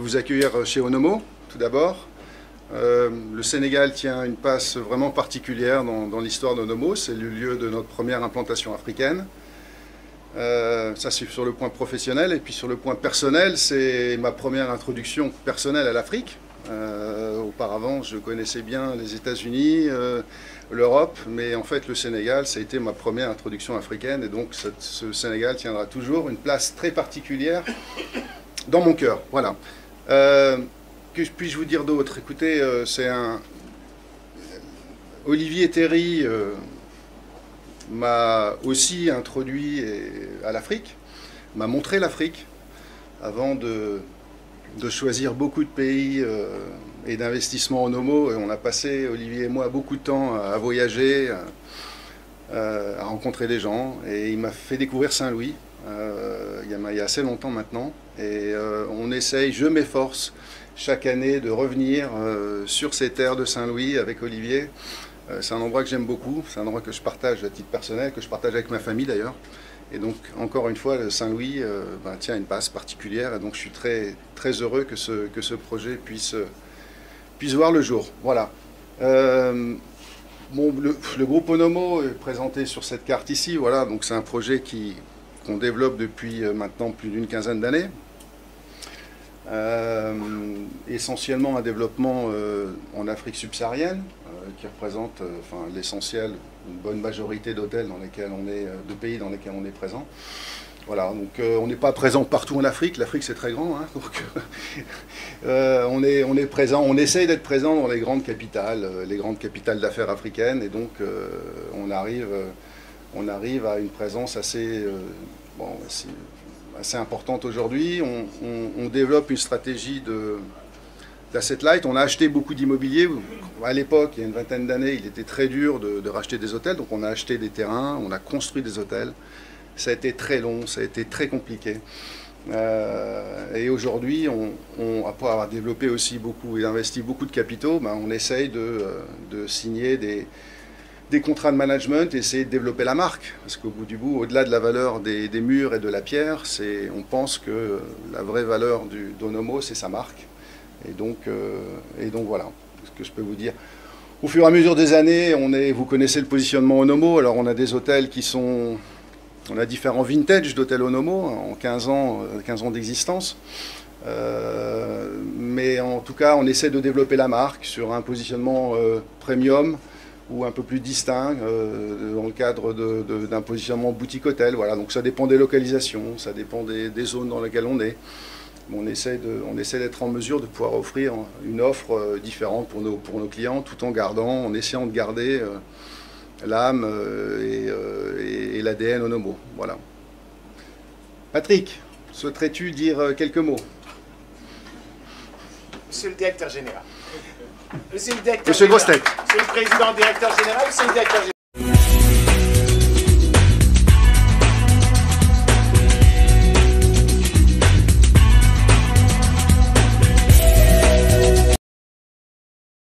vous accueillir chez Onomo, tout d'abord. Le Sénégal tient une place vraiment particulière dans l'histoire d'Onomo. C'est le lieu de notre première implantation africaine. Ça, c'est sur le point professionnel. Et puis sur le point personnel, c'est ma première introduction personnelle à l'Afrique. Auparavant, je connaissais bien les États-Unis, l'Europe, mais en fait, le Sénégal, ça a été ma première introduction africaine. Et donc, ce Sénégal tiendra toujours une place très particulière dans mon cœur. Voilà. Que puis-je vous dire d'autre? Écoutez, Olivier Théry m'a aussi introduit à l'Afrique, m'a montré l'Afrique, avant de choisir beaucoup de pays et d'investissements en Onomo. On a passé, Olivier et moi, beaucoup de temps à voyager, à rencontrer des gens, et il m'a fait découvrir Saint-Louis il y a assez longtemps maintenant, et on essaye, je m'efforce chaque année de revenir sur ces terres de Saint-Louis avec Olivier. C'est un endroit que j'aime beaucoup, c'est un endroit que je partage à titre personnel, que je partage avec ma famille d'ailleurs. Et donc, encore une fois, Saint-Louis tient une place particulière, et donc je suis très, très heureux que ce projet puisse voir le jour. Voilà. Le groupe Onomo est présenté sur cette carte ici. Voilà, donc c'est un projet qu'on développe depuis maintenant plus d'une quinzaine d'années. Essentiellement un développement en Afrique subsaharienne, qui représente l'essentiel, une bonne majorité d'hôtels dans lesquels on est, de pays dans lesquels on est présent. Voilà, donc on n'est pas présent partout en Afrique. L'Afrique, c'est très grand, hein, donc on est présent, on essaye d'être présent dans les grandes capitales d'affaires africaines, et donc on arrive à une présence assez importante aujourd'hui. On développe une stratégie d'asset light. On a acheté beaucoup d'immobilier. À l'époque, il y a une vingtaine d'années, il était très dur de racheter des hôtels, donc on a acheté des terrains, on a construit des hôtels. Ça a été très long, ça a été très compliqué. Et aujourd'hui, après avoir développé aussi beaucoup et investi beaucoup de capitaux, on essaye de signer des contrats de management et essayer de développer la marque. Parce qu'au bout du bout, au-delà de la valeur des murs et de la pierre, on pense que la vraie valeur d'Onomo, c'est sa marque. Et donc voilà ce que je peux vous dire. Au fur et à mesure des années, vous connaissez le positionnement Onomo. Alors on a des hôtels on a différents vintages d'hôtels Onomo en 15 ans d'existence. Mais en tout cas, on essaie de développer la marque sur un positionnement premium ou un peu plus distinct dans le cadre d'un positionnement boutique-hôtel. Voilà, donc ça dépend des localisations, ça dépend des zones dans lesquelles on est. On essaie d'être en mesure de pouvoir offrir une offre différente pour nos clients, tout en essayant de garder l'âme et l'ADN Onomo. Voilà. Patrick, souhaiterais-tu dire quelques mots? Monsieur le directeur général. Monsieur le directeur Monsieur Grossetête. Monsieur le président directeur général, monsieur le directeur général.